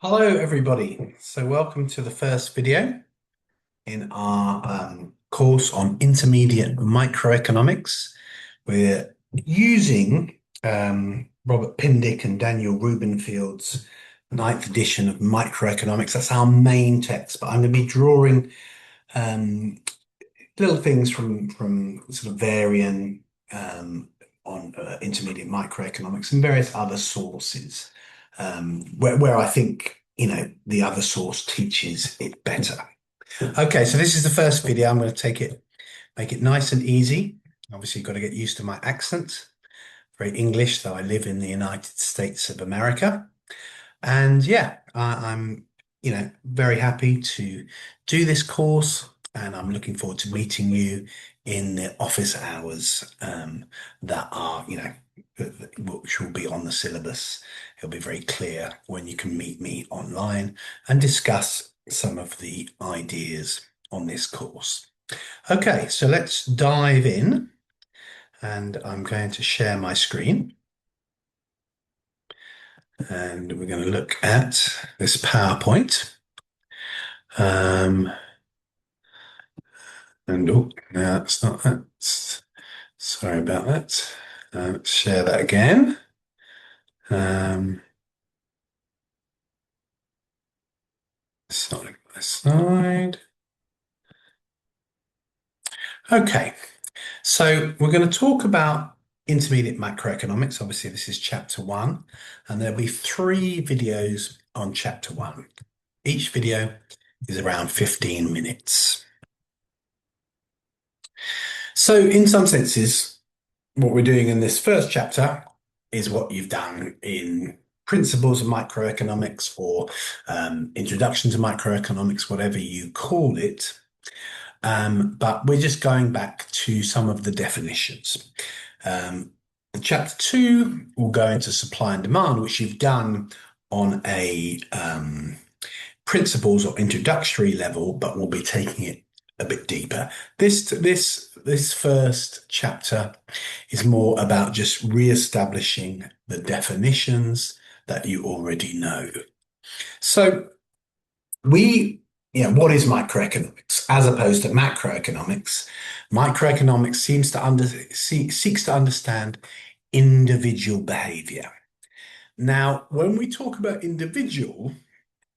Hello, everybody. So, welcome to the first video in our course on intermediate microeconomics. We're using Robert Pindick and Daniel Rubenfield's ninth edition of Microeconomics. That's our main text, but I'm going to be drawing um, little things from sort of varying on intermediate microeconomics and various other sources where I think the other source teaches it better. Okay, so this is the first video. I'm going to make it nice and easy. Obviously, you've got to get used to my accent. Very English, though I live in the United States of America. And yeah, I'm, very happy to do this course, and I'm looking forward to meeting you in the office hours that are, which will be on the syllabus. It'll be very clear when you can meet me online and discuss some of the ideas on this course. Okay, so let's dive in, and I'm going to share my screen. And we're going to look at this PowerPoint. Um, and oh, no, it's not that. Sorry about that. Let's share that again. Um, Side by side. Okay, so we're going to talk about intermediate macroeconomics. Obviously, this is chapter one, and there'll be three videos on chapter one. Each video is around 15 minutes. So, in some senses, what we're doing in this first chapter is what you've done in principles of microeconomics or introduction to microeconomics, whatever you call it. But we're just going back to some of the definitions. Chapter two will go into supply and demand, which you've done on a principles or introductory level, but we'll be taking it a bit deeper. This first chapter is more about just re-establishing the definitions that you already know. So what is microeconomics as opposed to macroeconomics? Microeconomics seeks to understand individual behavior. Now, when we talk about individual,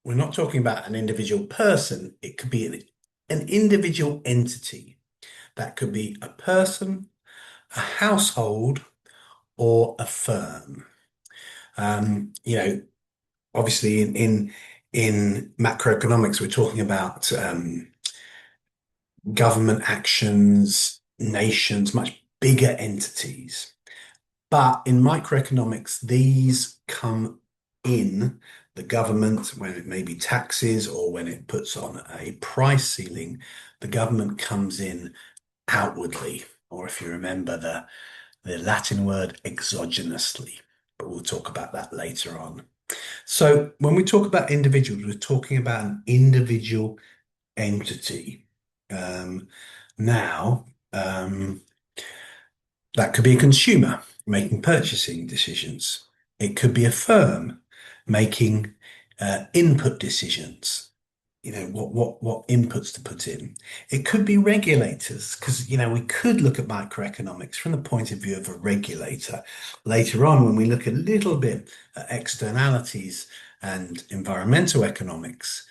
we're not talking about an individual person. It could be an individual entity. That could be a person, a household, or a firm. Obviously in macroeconomics, we're talking about government actions, nations, much bigger entities. But in microeconomics, these come in the government when it may be taxes or when it puts on a price ceiling, the government comes in outwardly, or if you remember the Latin word exogenously, but we'll talk about that later on. So when we talk about individuals, we're talking about an individual entity. Now, that could be a consumer making purchasing decisions. It could be a firm making input decisions. What inputs to put in. It could be regulators because we could look at microeconomics from the point of view of a regulator later on when we look a little bit at externalities and environmental economics.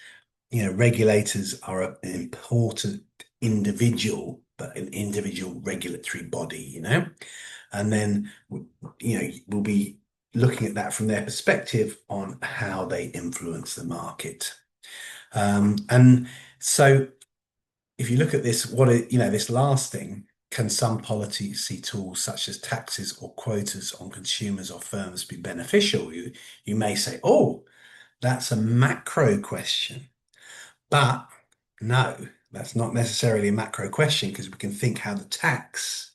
Regulators are an important individual, but an individual regulatory body, and then, we'll be looking at that from their perspective on how they influence the market. And so if you look at this, this last thing, can some policy tools such as taxes or quotas on consumers or firms be beneficial? You may say, oh, that's a macro question. But no, that's not necessarily a macro question because we can think how the tax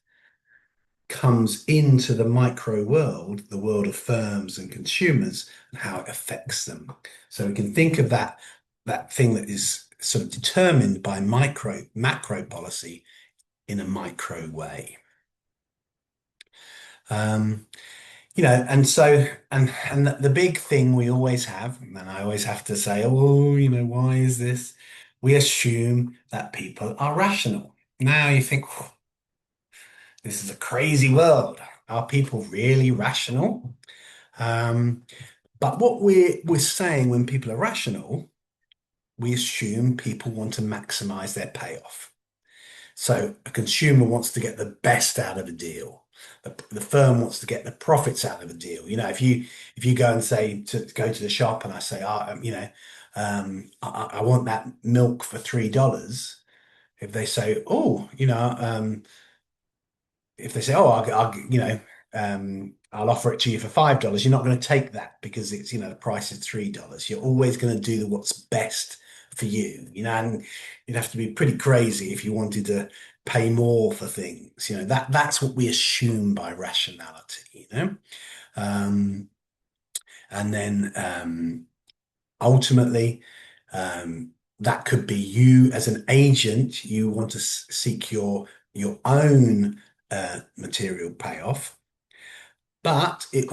comes into the micro world, the world of firms and consumers, and how it affects them. So we can think of that thing that is sort of determined by macro policy in a micro way. And so, and the big thing we always have, and I always have to say, oh, why is this? We assume that people are rational. Now you think, "Phew, this is a crazy world. Are people really rational?" Um, but what we're saying when people are rational, we assume people want to maximize their payoff. So a consumer wants to get the best out of a deal. The firm wants to get the profits out of a deal. If you go and say to go to the shop and I say, I want that milk for $3. If they say, oh, if they say, oh, I'll offer it to you for $5, you're not going to take that because the price is $3. You're always going to do what's best for you, and you'd have to be pretty crazy if you wanted to pay more for things. That's what we assume by rationality. Um, and then ultimately, that could be you as an agent, you want to seek your own material payoff. But it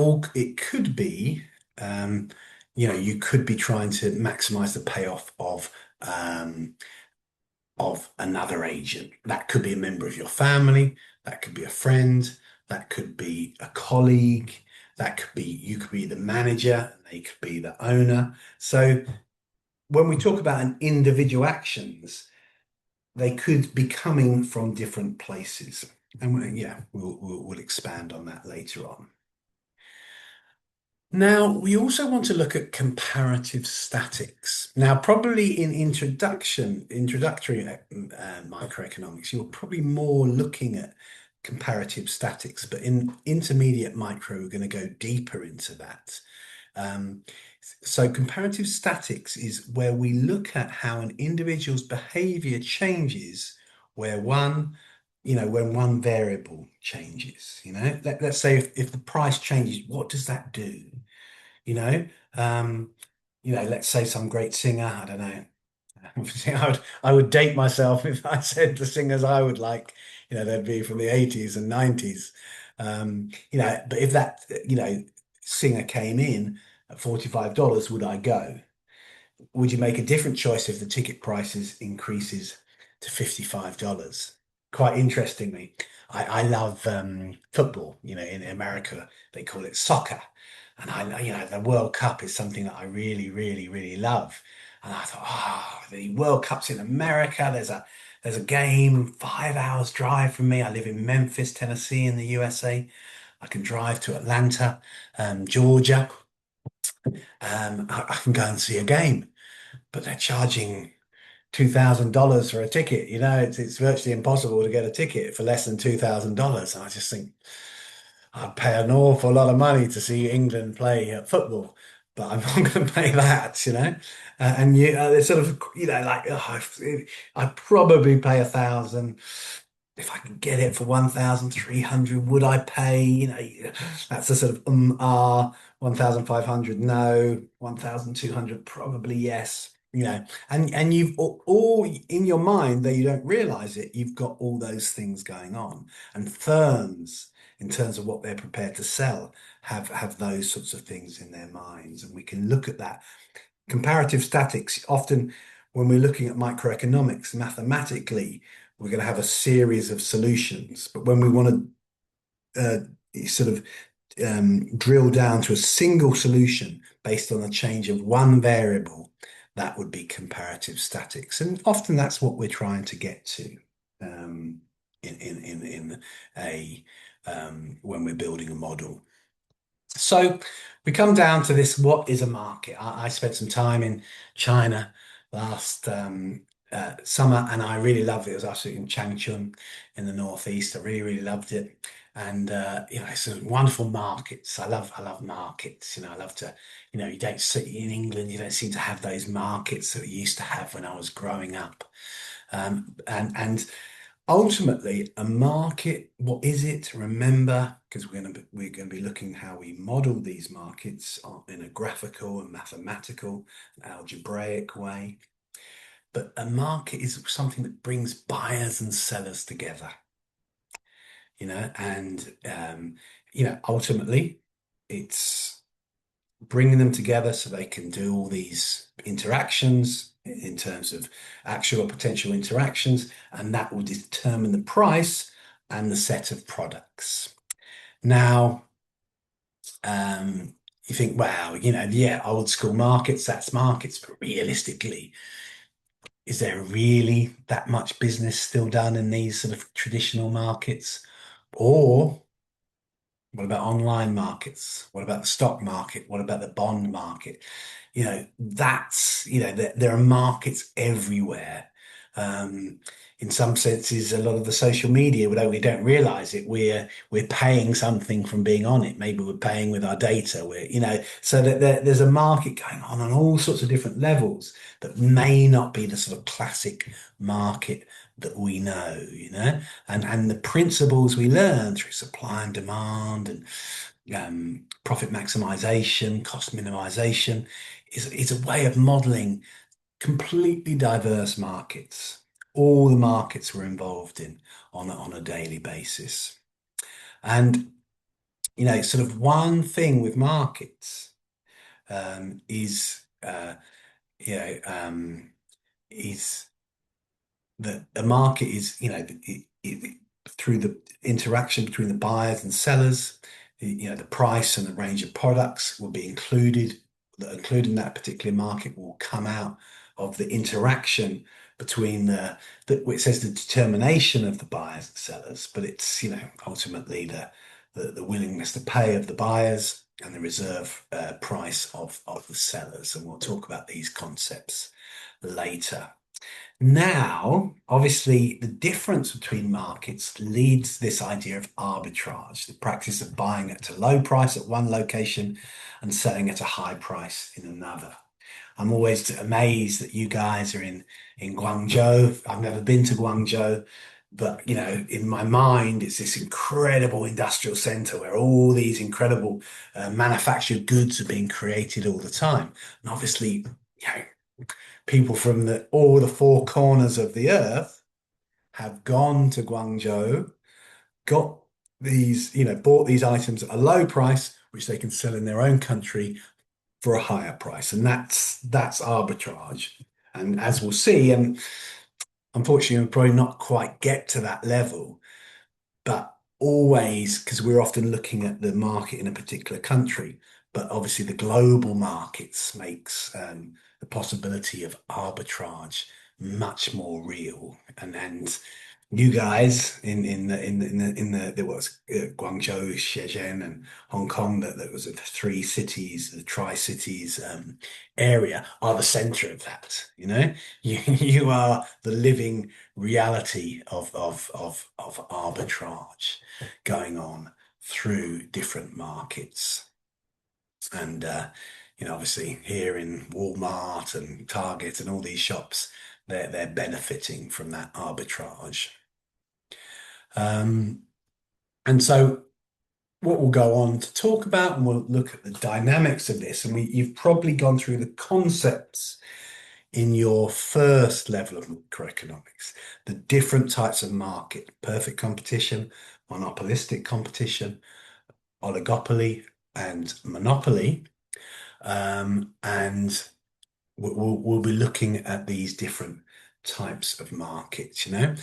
could be, um, you could be trying to maximize the payoff of another agent. That could be a member of your family, that could be a friend, that could be a colleague, that could be you could be the manager, they could be the owner. So when we talk about an individual actions, they could be coming from different places. And yeah, we'll expand on that later on. Now, we also want to look at comparative statics. Now, probably in introductory microeconomics, you're probably more looking at comparative statics, but in intermediate micro, we're going to go deeper into that. Um, so comparative statics is where we look at how an individual's behavior changes where when one variable changes. Let's say if the price changes, what does that do? you know. Um, let's say some great singer, I don't know. I would date myself if I said the singers I would like, they'd be from the 80s and 90s. But if that, singer came in at $45, would I go? Would you make a different choice if the ticket prices increases to $55? Quite interestingly, I love football. In America, they call it soccer. And the World Cup is something that I really, really, really love. And I thought, the World Cup's in America. There's a game 5 hours drive from me. I live in Memphis, Tennessee, in the USA. I can drive to Atlanta, Georgia. I can go and see a game, but they're charging $2,000 for a ticket. It's virtually impossible to get a ticket for less than $2,000. And I just think I'd pay an awful lot of money to see England play football, but I'm not going to pay that. And it's sort of, like, I'd probably pay 1,000. If I could get it for 1,300, would I pay? That's a sort of 1,500, no, 1,200, probably yes. And you've all in your mind, though you don't realize it, you've got all those things going on. And firms, in terms of what they're prepared to sell, have those sorts of things in their minds. And we can look at that. Comparative statics, often when we're looking at microeconomics, mathematically, we're going to have a series of solutions. But when we want to sort of drill down to a single solution based on a change of one variable, that would be comparative statics. And often that's what we're trying to get to in a when we're building a model. So we come down to this, what is a market? I spent some time in China last summer and I really loved it. It was actually in Changchun in the northeast. I really, really loved it. And it's a wonderful markets. I love markets. I love to, you don't see in England, you don't seem to have those markets that we used to have when I was growing up. And ultimately, a market, what is it? Remember, because we're going to be looking how we model these markets in a graphical and mathematical and algebraic way. But a market is something that brings buyers and sellers together, and ultimately. it's bringing them together so they can do all these interactions in terms of actual or potential interactions, and that will determine the price and the set of products. Now, you think, wow, yeah, old school markets, that's markets, but realistically, is there really that much business still done in these sort of traditional markets? Or what about online markets? What about the stock market? What about the bond market? There are markets everywhere. Um, in some senses, a lot of the social media, although we don't realize it, we're paying something from being on it. Maybe we're paying with our data. So that there's a market going on all sorts of different levels that may not be the sort of classic market that we know, and the principles we learn through supply and demand and profit maximization, cost minimization is a way of modeling completely diverse markets, all the markets we're involved in on a daily basis. And, sort of one thing with markets is, is that a market is, through the interaction between the buyers and sellers, the price and the range of products will be included. That including that particular market will come out of the interaction between it says the determination of the buyers and sellers, but it's ultimately the willingness to pay of the buyers and the reserve price of the sellers, and we'll talk about these concepts later. Now, obviously, the difference between markets leads this idea of arbitrage, the practice of buying at a low price at one location and selling at a high price in another. I'm always amazed that you guys are in Guangzhou. I've never been to Guangzhou, but in my mind, it's this incredible industrial center where all these incredible manufactured goods are being created all the time. And obviously, people from all the four corners of the earth have gone to Guangzhou, got these, bought these items at a low price, which they can sell in their own country for a higher price. And that's arbitrage. And as we'll see, and unfortunately, we'll probably not quite get to that level, but always, because we're often looking at the market in a particular country, but obviously the global markets makes the possibility of arbitrage much more real. And you guys in the there was Guangzhou, Shenzhen, and Hong Kong, that was the three cities, the Tri-Cities area, are the center of that. You are the living reality of arbitrage going on through different markets. And obviously here in Walmart and Target and all these shops, they're benefiting from that arbitrage. And so what we'll go on to talk about, and we'll look at the dynamics of this, and you've probably gone through the concepts in your first level of microeconomics, the different types of market: perfect competition, monopolistic competition, oligopoly, and monopoly. And we'll be looking at these different types of markets. A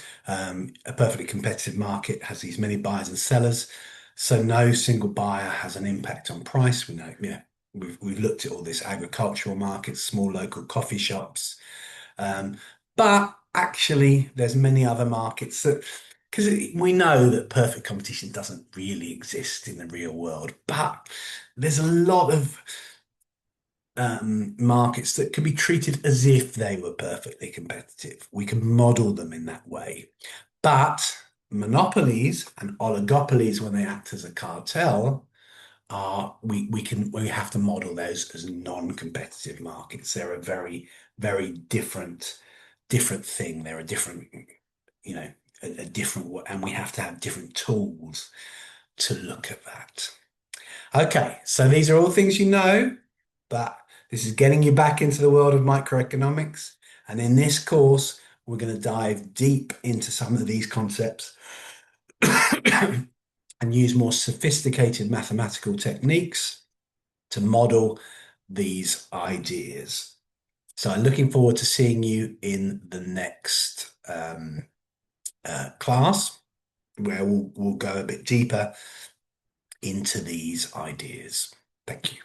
perfectly competitive market has these many buyers and sellers, so no single buyer has an impact on price. We know, yeah, we've looked at all this: agricultural markets, small local coffee shops, but actually there's many other markets that, because we know that perfect competition doesn't really exist in the real world, but there's a lot of markets that can be treated as if they were perfectly competitive. We can model them in that way. But monopolies and oligopolies, when they act as a cartel, we have to model those as non-competitive markets. They're a very, very different thing. They're a different, a different, and we have to have different tools to look at that. Okay, so these are all things you know, but this is getting you back into the world of microeconomics. And in this course, we're going to dive deep into some of these concepts and use more sophisticated mathematical techniques to model these ideas. So I'm looking forward to seeing you in the next class, where we'll go a bit deeper into these ideas. Thank you.